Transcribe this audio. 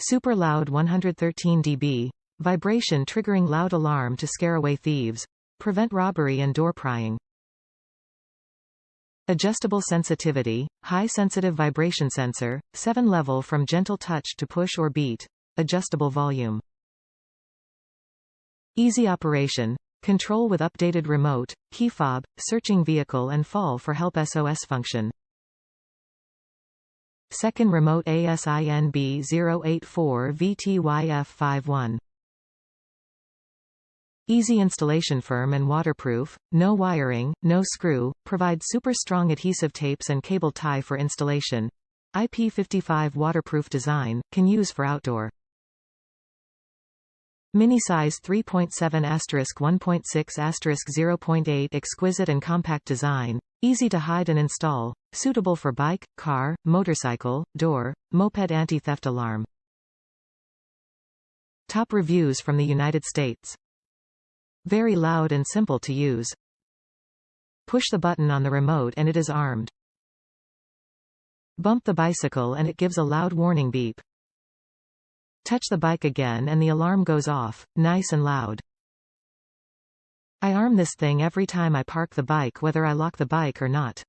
Super loud 113 dB. Vibration triggering loud alarm to scare away thieves. Prevent robbery and door prying. Adjustable sensitivity, high sensitive vibration sensor, 7 level from gentle touch to push or beat. Adjustable volume. Easy operation. Control with updated remote, keyfob, searching vehicle and fall for help SOS function. Second remote ASIN B084VTYF51. Easy installation, firm and waterproof, no wiring, no screw, provide super strong adhesive tapes and cable tie for installation. IP55 waterproof design, can use for outdoor. Mini size 3.7*1.6*0.8 exquisite and compact design, easy to hide and install, suitable for bike, car, motorcycle, door, moped anti-theft alarm. Top reviews from the United States. Very loud and simple to use. Push the button on the remote and it is armed. Bump the bicycle and it gives a loud warning beep. Touch the bike again and the alarm goes off, nice and loud. I arm this thing every time I park the bike, whether I lock the bike or not.